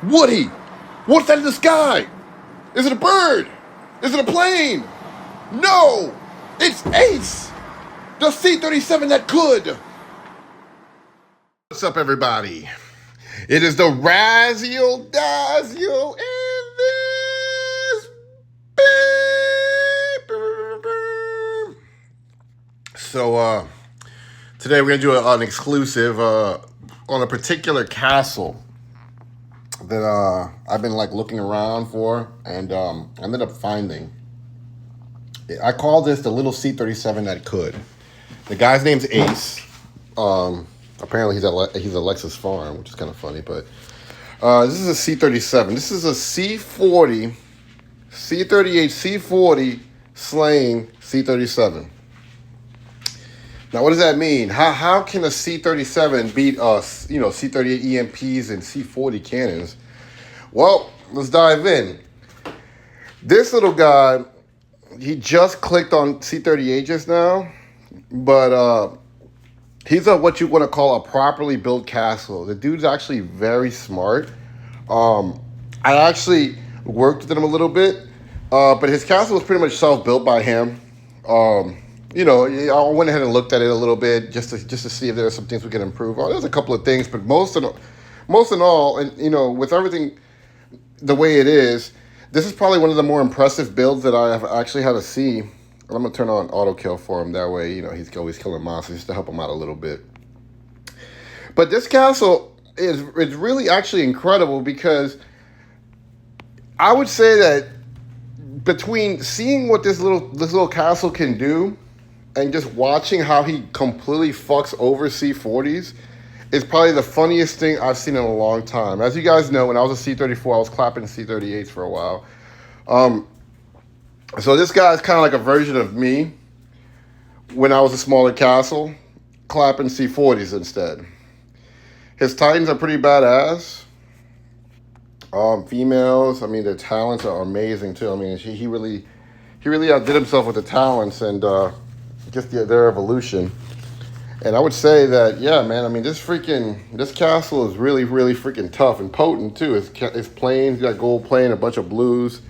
Woody, what's that in the sky? Is it a bird? Is it a plane? No, it's Ace, the C-37 that could. What's up, everybody? It is the Raziel Daziel in this So, today we're going to do an exclusive on a particular castle that I've been looking around for, and I ended up finding. I call this the little C-37 that could. The guy's name's Ace. Apparently he's at Alexis Farm, which is kind of funny, but this is a C-37. This is a C40, C38, C40 slaying C-37. Now, what does that mean? How can a C-37 beat C-38 EMPs and C-40 cannons? Well, let's dive in. This little guy, he just clicked on C-38 just now, but he's what you want to call a properly built castle. The dude's actually very smart. I actually worked with him a little bit, but his castle was pretty much self-built by him. I went ahead and looked at it a little bit just to see if there are some things we could improve on. There's a couple of things, but most in all, and with everything the way it is, this is probably one of the more impressive builds that I have actually had to see. And I'm gonna turn on auto kill for him. That way, he's always killing monsters just to help him out a little bit. But this castle is really actually incredible, because I would say that between seeing what this little castle can do and just watching how he completely fucks over C-40s is probably the funniest thing I've seen in a long time. As you guys know, when I was a C-34, I was clapping C-38s for a while. So this guy is kind of like a version of me when I was a smaller castle, clapping C-40s instead. His Titans are pretty badass. Females, their talents are amazing too. He really outdid himself with the talents and just their evolution. And I would say that, yeah, man, this castle is really, really freaking tough and potent too. His planes, you got gold plane, a bunch of blues.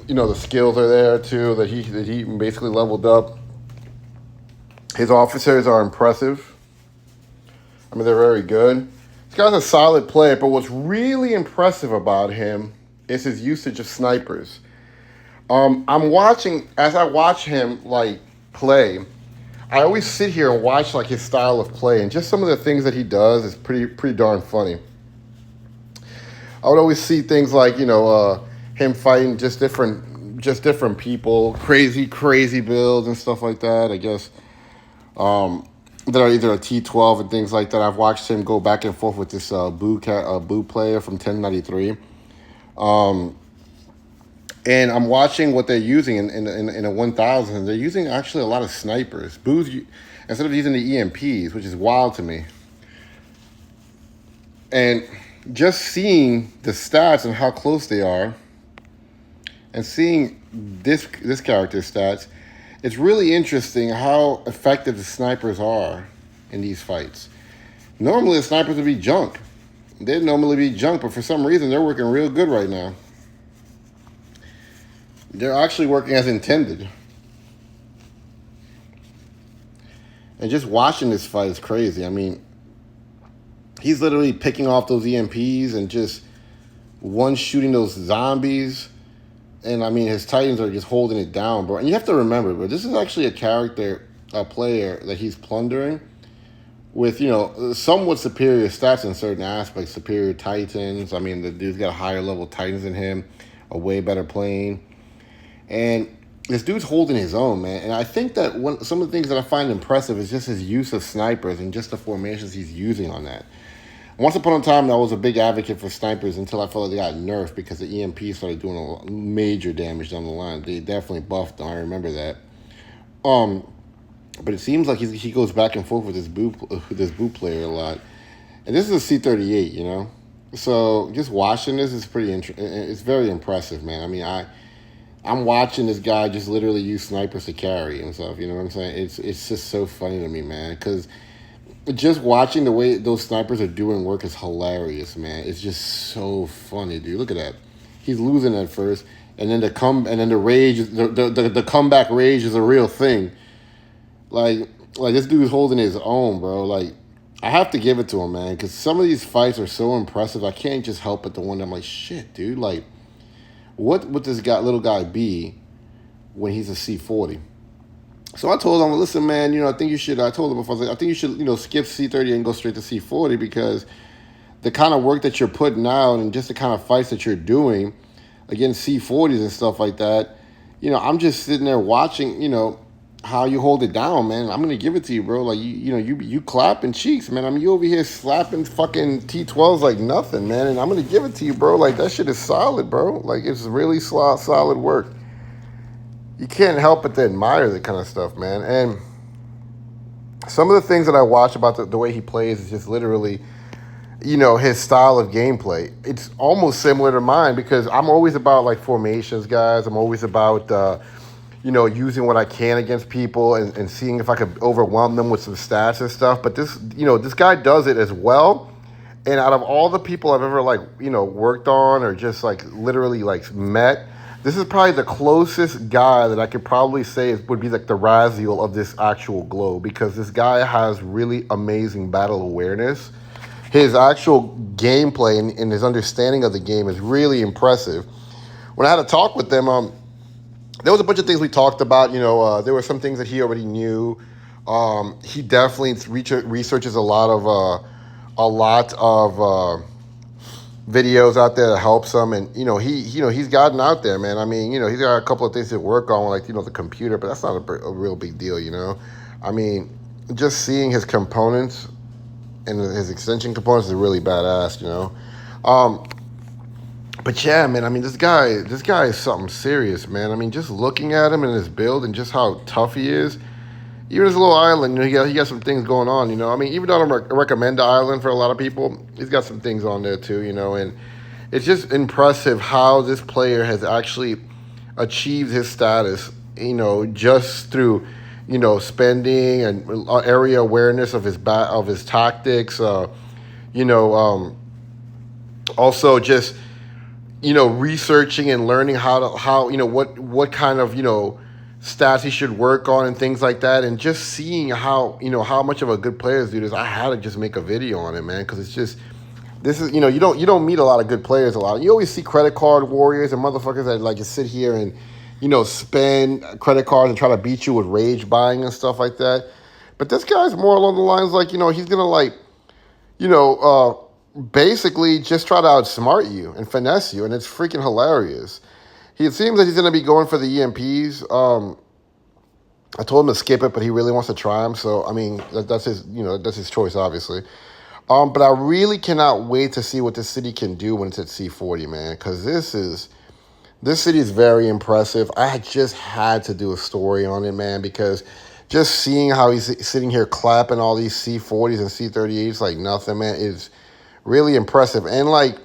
The skills are there too that he basically leveled up. His officers are impressive. They're very good. This guy's a solid player, but what's really impressive about him is his usage of snipers. As I watch him play, I always sit here and watch his style of play, and just some of the things that he does is pretty darn funny. I would always see things like him fighting just different people, crazy builds and stuff like that. I guess that are either a T12 and things like that. I've watched him go back and forth with this Boo player from 1093. And I'm watching what they're using in a 1000. They're using actually a lot of snipers. Boo's, instead of using the EMPs, which is wild to me. And just seeing the stats and how close they are, and seeing this character's stats, it's really interesting how effective the snipers are in these fights. Normally, the snipers would be junk. They'd normally be junk, but for some reason, they're working real good right now. They're actually working as intended. And just watching this fight is crazy. He's literally picking off those EMPs and just one-shooting those zombies. And, his Titans are just holding it down, bro. And you have to remember, bro, this is actually a player that he's plundering with, somewhat superior stats in certain aspects, superior Titans. The dude's got higher level Titans than him, a way better plane. And this dude's holding his own, man. And I think that some of the things that I find impressive is just his use of snipers and just the formations he's using on that. Once upon a time, I was a big advocate for snipers until I felt like they got nerfed because the EMP started doing a major damage down the line. They definitely buffed them. I remember that. But it seems like he goes back and forth with this Boo player a lot. And this is a C38, So just watching this is it's very impressive, man. I'm watching this guy just literally use snipers to carry and stuff. You know what I'm saying? It's just so funny to me, man. Because just watching the way those snipers are doing work is hilarious, man. It's just so funny, dude. Look at that. He's losing at first, and then the rage, the comeback rage is a real thing. Like like this dude's holding his own, bro. Like I have to give it to him, man, because some of these fights are so impressive. I can't just help but the one I'm like, shit, dude. Like, what would this little guy be when he's a C40? So I told him, listen, man, I think you should. I told him before, I was like, I think you should, skip C30 and go straight to C40 because the kind of work that you're putting out and just the kind of fights that you're doing against C40s and stuff like that, I'm just sitting there watching, how you hold it down, man. I'm gonna give it to you, bro. Like you clapping cheeks, man. I mean, you over here slapping fucking T12s like nothing, man. And I'm gonna give it to you, bro. Like that shit is solid, bro. Like it's really solid work. You can't help but to admire that kind of stuff, man. And some of the things that I watch about the way he plays is just literally, his style of gameplay. It's almost similar to mine because I'm always about like formations, guys. I'm always about using what I can against people and seeing if I could overwhelm them with some stats and stuff. But this guy does it as well. And out of all the people I've ever worked on or just like literally like met, this is probably the closest guy that I could probably say would be like the Raziel of this actual globe because this guy has really amazing battle awareness. His actual gameplay and his understanding of the game is really impressive. When I had a talk with them, there was a bunch of things we talked about. There were some things that he already knew. He definitely researches a lot of videos out there that helps him, and he's gotten out there, man. I mean, he's got a couple of things to work on, like the computer, but that's not a real big deal, I mean, just seeing his components and his extension components is really badass, But yeah, man, I mean, this guy is something serious, man. I mean, just looking at him and his build and just how tough he is. Even his little island, he got some things going on, I mean, even though I don't recommend the island for a lot of people, he's got some things on there too, and it's just impressive how this player has actually achieved his status, just through, spending and area awareness of his tactics, also just, researching and learning what kind of, stats he should work on and things like that, and just seeing how much of a good player this dude is. I had to just make a video on it, man, because it's just you don't meet a lot of good players a lot. You always see credit card warriors and motherfuckers that like just sit here and spend credit cards and try to beat you with rage buying and stuff like that. But this guy's more along the lines like he's gonna basically just try to outsmart you and finesse you, and it's freaking hilarious. It seems that he's going to be going for the EMPs. I told him to skip it, but he really wants to try them. So, I mean, that's his choice, obviously. But I really cannot wait to see what this city can do when it's at C40, man, because this city is very impressive. I just had to do a story on it, man, because just seeing how he's sitting here clapping all these C40s and C38s like nothing, man, is really impressive. And, like,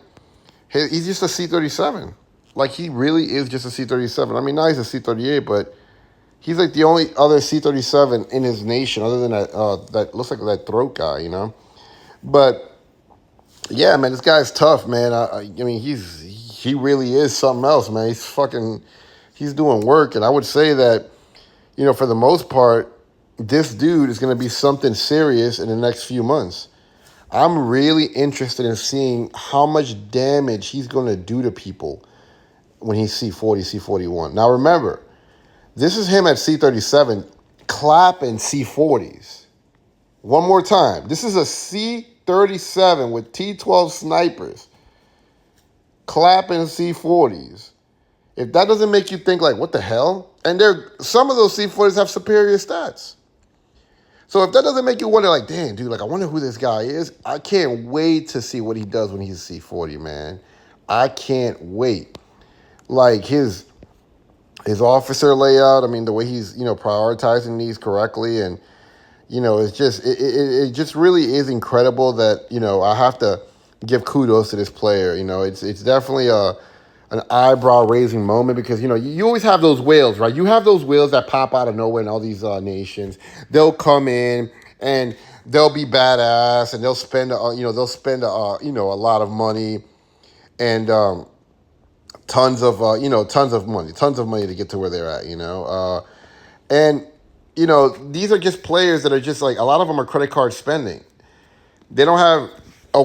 he's just a C37. Like, he really is just a C37. I mean, now he's a C38, but he's like the only other C37 in his nation other than that looks like that throat guy, But, yeah, man, this guy's tough, man. I mean, he really is something else, man. He's doing work. And I would say that, for the most part, this dude is going to be something serious in the next few months. I'm really interested in seeing how much damage he's going to do to people when he's C40, C41. Now, remember, this is him at C37 clapping C40s. One more time. This is a C37 with T12 snipers clapping C40s. If that doesn't make you think, like, what the hell? And some of those C40s have superior stats. So if that doesn't make you wonder, like, damn, dude, like, I wonder who this guy is, I can't wait to see what he does when he's C40, man. I can't wait. Like his officer layout, I mean, the way he's, prioritizing these correctly, and, it's just, it just really is incredible that, I have to give kudos to this player. It's definitely an eyebrow-raising moment because, you always have those whales, right? You have those whales that pop out of nowhere in all these nations. They'll come in and they'll be badass, and they'll spend a lot of money, and tons of money to get to where they're at, and these are just players that are just like, a lot of them are credit card spending. They don't have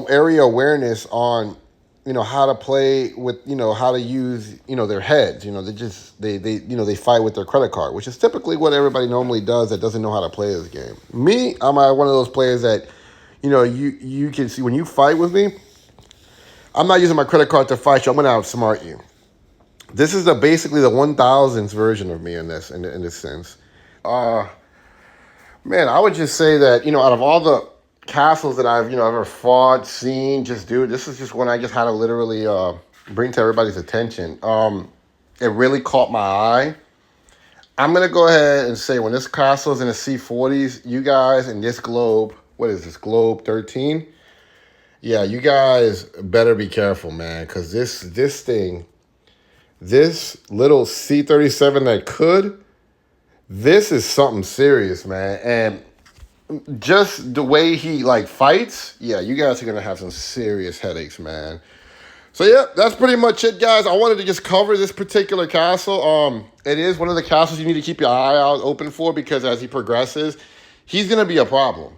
area awareness on how to play with, how to use, their heads. They fight with their credit card, which is typically what everybody normally does that doesn't know how to play this game. Me, I'm one of those players that, you can see when you fight with me, I'm not using my credit card to fight you. I'm going to outsmart you. This is basically the 1000th version of me in this sense. Man, I would just say that, out of all the castles that I've, ever fought, seen, this is just one I just had to literally bring to everybody's attention. It really caught my eye. I'm going to go ahead and say, when this castle is in the C40s, you guys in this globe, what is this, globe 13? Yeah, you guys better be careful, man, because this little c37 this is something serious, man. And just the way he fights, yeah, you guys are gonna have some serious headaches, man. So yeah, that's pretty much it, guys. I wanted to just cover this particular castle. It is one of the castles you need to keep your eye out open for, because as he progresses, he's gonna be a problem.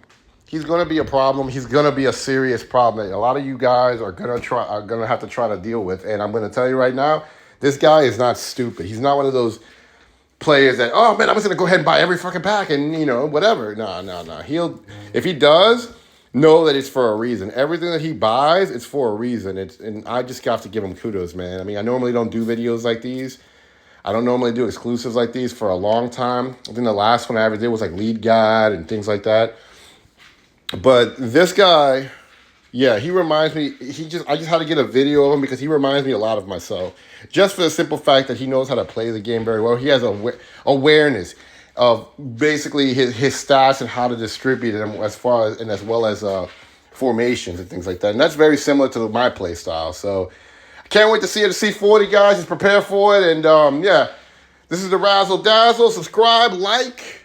He's gonna be a problem. He's gonna be a serious problem that a lot of you guys are gonna have to try to deal with. And I'm gonna tell you right now, this guy is not stupid. He's not one of those players that, oh man, I'm just gonna go ahead and buy every fucking pack and whatever. No. If he does, know that it's for a reason. Everything that he buys, it's for a reason. And I just have to give him kudos, man. I mean, I normally don't do videos like these. I don't normally do exclusives like these for a long time. I think the last one I ever did was lead guide and things like that. But this guy, yeah, he reminds me, I just had to get a video of him because he reminds me a lot of myself. Just for the simple fact that he knows how to play the game very well. He has awareness of basically his stats and how to distribute them as well as formations and things like that. And that's very similar to my play style. So I can't wait to see it at C40, guys. Just prepare for it. And yeah, this is the Razzle Dazzle. Subscribe, like,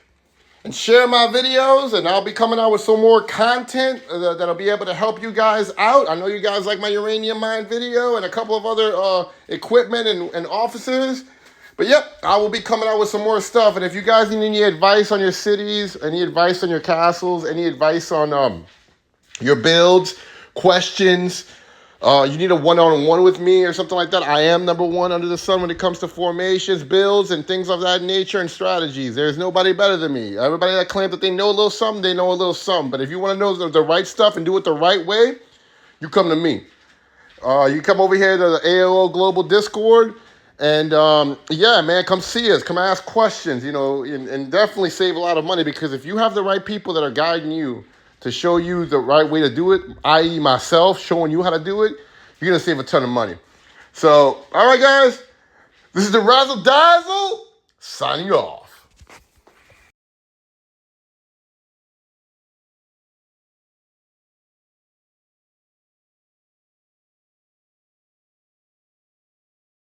and share my videos, and I'll be coming out with some more content that'll be able to help you guys out. I know you guys like my uranium mine video and a couple of other equipment and officers. But yep, I will be coming out with some more stuff. And if you guys need any advice on your cities, any advice on your castles, any advice on your builds, questions, you need a one-on-one with me or something like that, I am number one under the sun when it comes to formations, builds, and things of that nature and strategies. There's nobody better than me. Everybody that claims that they know a little something, they know a little something. But if you want to know the right stuff and do it the right way, you come to me. You come over here to the AOL Global Discord, and yeah, man, come see us. Come ask questions, and definitely save a lot of money, because if you have the right people that are guiding you to show you the right way to do it, i.e. myself showing you how to do it, you're going to save a ton of money. So, all right, guys, this is the Razzle Dazzle signing off.